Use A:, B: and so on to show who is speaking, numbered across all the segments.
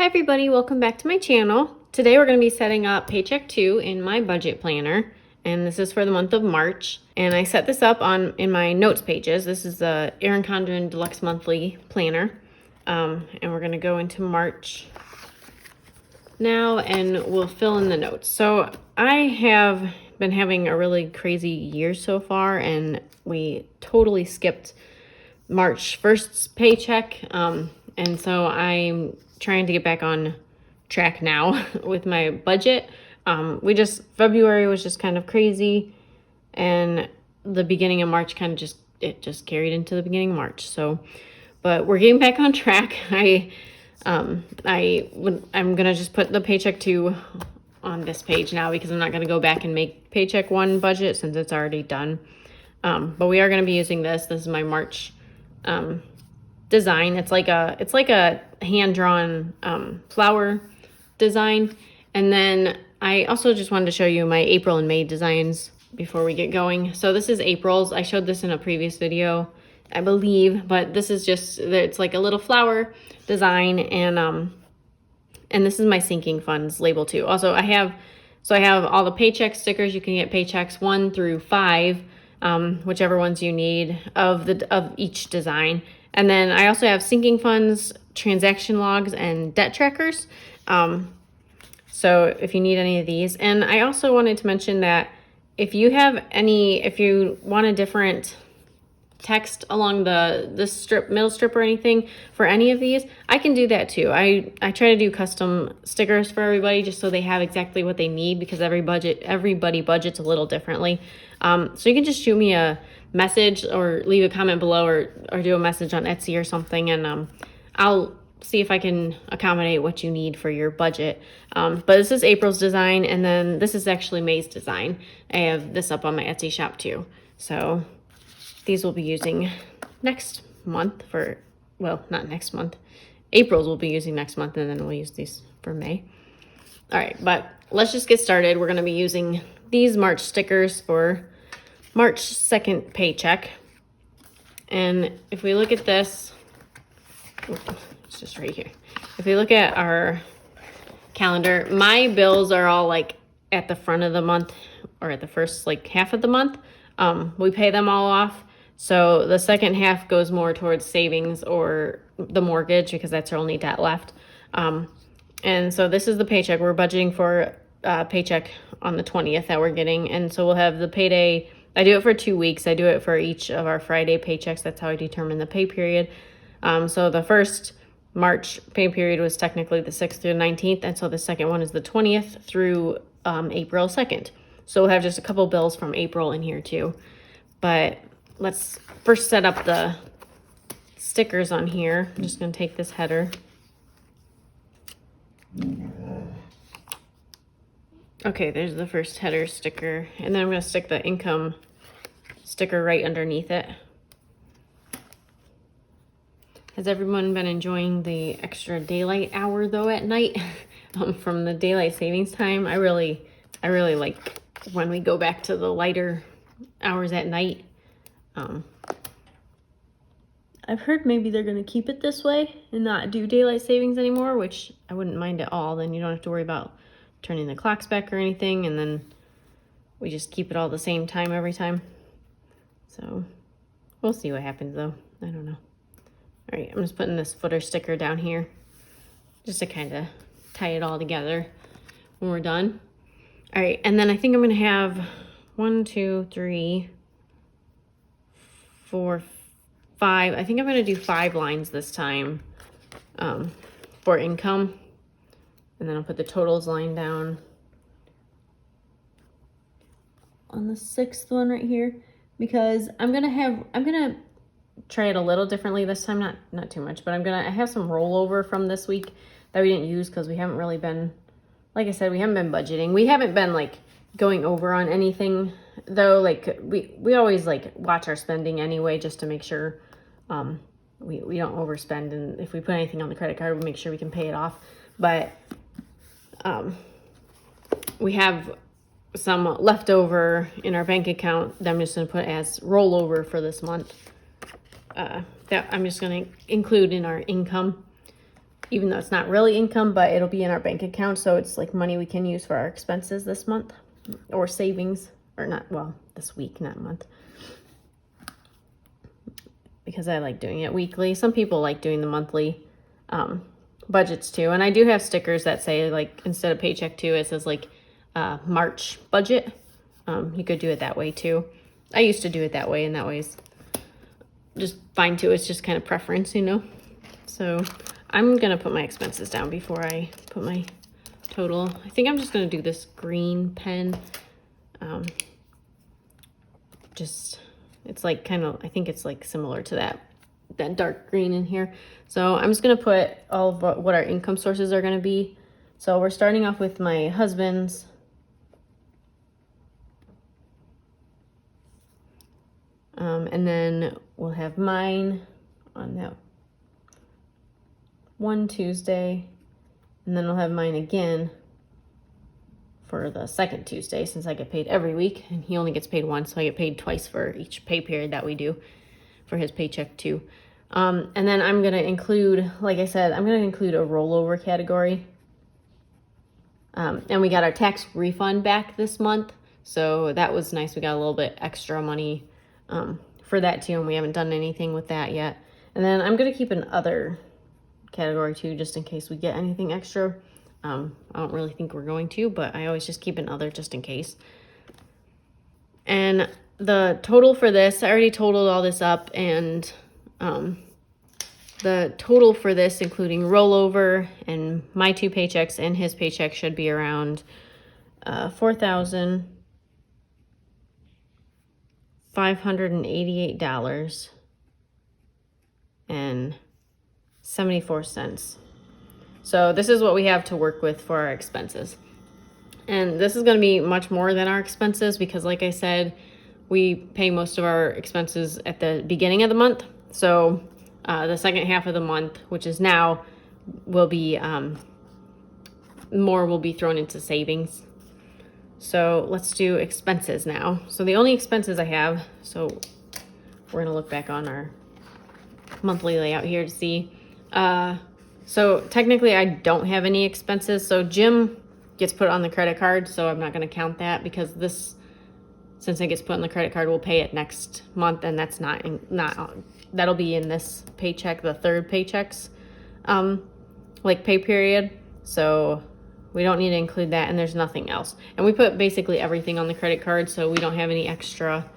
A: Hi everybody, welcome back to my channel. Today we're going to be setting up Paycheck 2 in my budget planner, and this is for the month of March. And I set this up in my notes pages. This is the Erin Condren Deluxe Monthly Planner, and we're going to go into March now and we'll fill in the notes. So I have been having a really crazy year so far, and we totally skipped March 1st's paycheck, and so I'm trying to get back on track now with my budget. February was just kind of crazy, and the beginning of March kind of just carried into the beginning of March. So, but we're getting back on track. I'm gonna just put the Paycheck 2 on this page now because I'm not gonna go back and make Paycheck 1 budget since it's already done. But we are gonna be using this. This is my March design. It's like a hand-drawn flower design. And then I also just wanted to show you my April and May designs before we get going. So this is April's. I showed this in a previous video, I believe, but this is it's like a little flower design, and this is my sinking funds label too. Also, I have all the paycheck stickers. You can get paychecks 1 through 5, whichever ones you need of each design. And then I also have sinking funds, transaction logs, and debt trackers. So if you need any of these. And I also wanted to mention that if you want a different text along the middle strip or anything for any of these, I can do that too. I try to do custom stickers for everybody just so they have exactly what they need, because everybody budgets a little differently. So you can just shoot me a message or leave a comment below, or do a message on Etsy or something, and I'll see if I can accommodate what you need for your budget. But this is April's design, and then this is actually May's design. I have this up on my Etsy shop too. So these will be using next month not next month. April's will be using next month, and then we'll use these for May. All right, but let's just get started. We're going to be using these March stickers for March 2nd paycheck. And if we look at this, it's just right here. If we look at our calendar, my bills are all like at the front of the month, or at the first like half of the month. We pay them all off. So the second half goes more towards savings or the mortgage, because that's our only debt left. And so this is the paycheck. We're budgeting for paycheck on the 20th that we're getting. And so we'll have the payday. I do it for 2 weeks. I do it for each of our Friday paychecks. That's how I determine the pay period. So the first March pay period was technically the 6th through the 19th. And so the second one is the 20th through April 2nd. So we'll have just a couple bills from April in here too. But let's first set up the stickers on here. I'm just going to take this header. Okay, there's the first header sticker. And then I'm going to stick the income sticker right underneath it. Has everyone been enjoying the extra daylight hour though at night from the daylight savings time? I really like when we go back to the lighter hours at night. I've heard maybe they're going to keep it this way and not do daylight savings anymore, which I wouldn't mind at all. Then you don't have to worry about turning the clocks back or anything, and then we just keep it all the same time every time. So we'll see what happens though. I don't know. All right, I'm just putting this footer sticker down here just to kind of tie it all together when we're done. All right, and then I think I'm going to have 1, 2, 3, 4, 5. I think I'm going to do 5 lines this time for income. And then I'll put the totals line down on the 6th one right here, because I'm gonna try it a little differently this time, not too much, but I have some rollover from this week that we didn't use because we haven't really been, like I said, we haven't been budgeting. We haven't been like going over on anything though. Like we always like watch our spending anyway, just to make sure we don't overspend, and if we put anything on the credit card, we make sure we can pay it off. But we have some left over in our bank account that I'm just going to put as rollover for this month, that I'm just going to include in our income. even though it's not really income, but it'll be in our bank account. So it's like money we can use for our expenses this month, or savings, or not, well, this week, not month. Because I like doing it weekly. Some people like doing the monthly budgets too. And I do have stickers that say, like, instead of Paycheck 2, it says like March budget. You could do it that way too. I used to do it that way, and that way's just fine too. It's just kind of preference, you know. So I'm gonna put my expenses down before I put my total. I think I'm just gonna do this green pen. It's like kind of, I think it's like similar to that dark green in here. So I'm just gonna put all of what our income sources are gonna be. So we're starting off with my husband's. And then we'll have mine on that one Tuesday, and then I'll have mine again for the second Tuesday, since I get paid every week and he only gets paid once, so I get paid twice for each pay period that we do for his Paycheck 2. And then I'm gonna include, like I said, I'm gonna include a rollover category. And we got our tax refund back this month, so that was nice. We got a little bit extra money for that too, and we haven't done anything with that yet. And then I'm gonna keep an other category too, just in case we get anything extra. I don't really think we're going to, but I always just keep an other just in case. And the total for this, I already totaled all this up, and the total for this, including rollover and my 2 paychecks and his paycheck, should be around $4,588.74. So this is what we have to work with for our expenses. And this is going to be much more than our expenses because, like I said, we pay most of our expenses at the beginning of the month. So the second half of the month, which is now, will be more will be thrown into savings. So let's do expenses now. So the only expenses I have, so we're going to look back on our monthly layout here to see. So technically I don't have any expenses. So gym gets put on the credit card, so I'm not going to count that because this, since it gets put on the credit card, we'll pay it next month, and that's not that'll be in this paycheck, the third paychecks like pay period. So we don't need to include that, and there's nothing else. And we put basically everything on the credit card, so we don't have any extra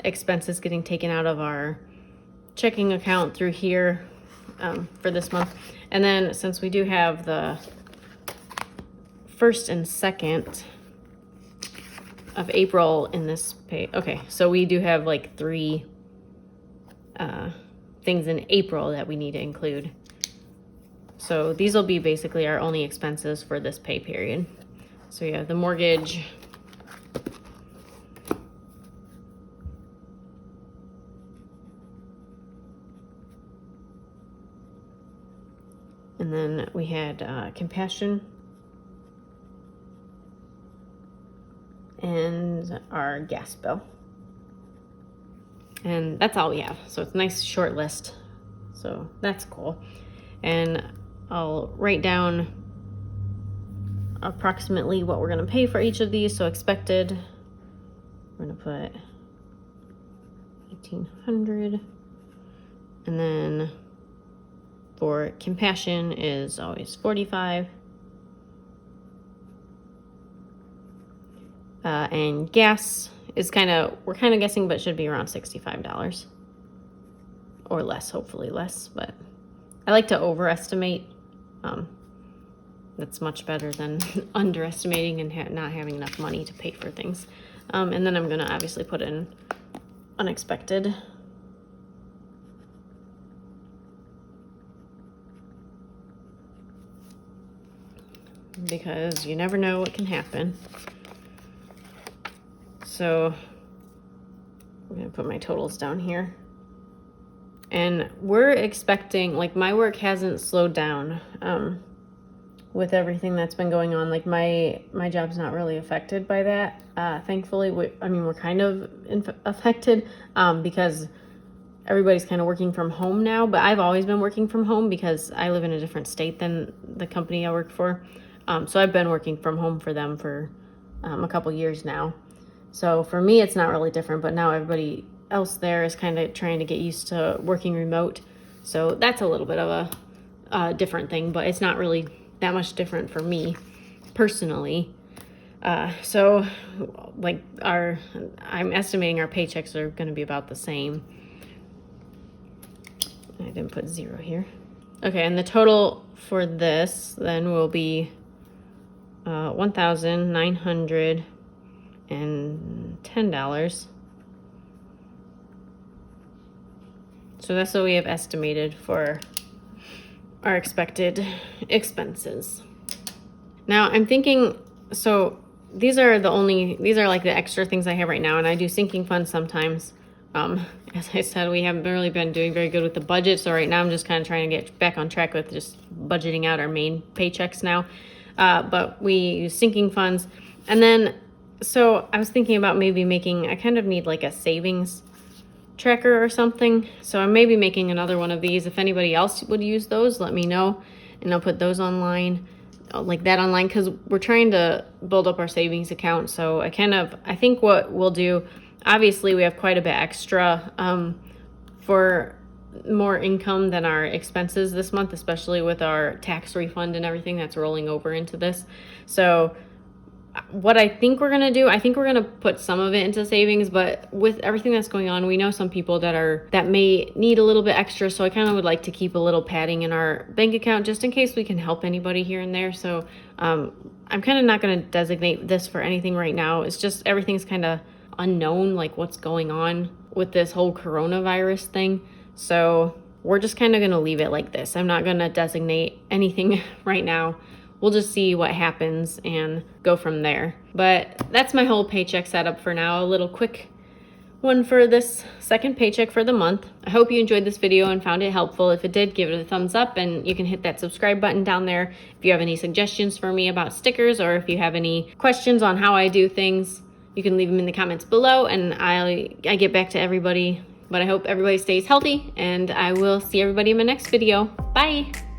A: expenses getting taken out of our checking account through here for this month. And then since we do have the 1st and 2nd of April in this pay, okay, so we do have like 3 things in April that we need to include. So these will be basically our only expenses for this pay period. So you have the mortgage, and then we had compassion and our gas bill. And that's all we have. So it's a nice short list. So that's cool. And I'll write down approximately what we're going to pay for each of these. So expected, we're going to put 1,800. And then for compassion is always 45. And gas is we're kind of guessing, but should be around $65 or less, hopefully less, but I like to overestimate. That's much better than underestimating and not having enough money to pay for things. And then I'm gonna obviously put in unexpected. Because you never know what can happen. So I'm gonna put my totals down here. And we're expecting, like, my work hasn't slowed down with everything that's been going on. Like my job's not really affected by that. Thankfully, we're kind of affected because everybody's kind of working from home now, but I've always been working from home because I live in a different state than the company I work for. So I've been working from home for them for a couple years now. So for me, it's not really different, but now everybody else there is kind of trying to get used to working remote. So that's a little bit of a different thing, but it's not really that much different for me personally. So like I'm estimating our paychecks are going to be about the same. I didn't put 0 here. Okay, and the total for this then will be $1,910. So that's what we have estimated for our expected expenses. Now I'm thinking, so these are like the extra things I have right now, and I do sinking funds sometimes. As I said, we haven't really been doing very good with the budget, so right now I'm just kind of trying to get back on track with just budgeting out our main paychecks now. But we use sinking funds. And then, so I was thinking about maybe I kind of need like a savings tracker or something. So I may be making another one of these. If anybody else would use those, let me know, and I'll put those online, like that online, because we're trying to build up our savings account. So I think what we'll do, obviously we have quite a bit extra for more income than our expenses this month, especially with our tax refund and everything that's rolling over into this. So what I think we're going to do, I think we're going to put some of it into savings, but with everything that's going on, we know some people that may need a little bit extra. So I kind of would like to keep a little padding in our bank account just in case we can help anybody here and there. So I'm kind of not going to designate this for anything right now. It's just everything's kind of unknown, like what's going on with this whole coronavirus thing. So we're just kind of going to leave it like this. I'm not going to designate anything right now. We'll just see what happens and go from there. But that's my whole paycheck setup for now. A little quick one for this second paycheck for the month. I hope you enjoyed this video and found it helpful. If it did, give it a thumbs up, and you can hit that subscribe button down there. If you have any suggestions for me about stickers, or if you have any questions on how I do things, you can leave them in the comments below, and I get back to everybody. But I hope everybody stays healthy, and I will see everybody in my next video. Bye!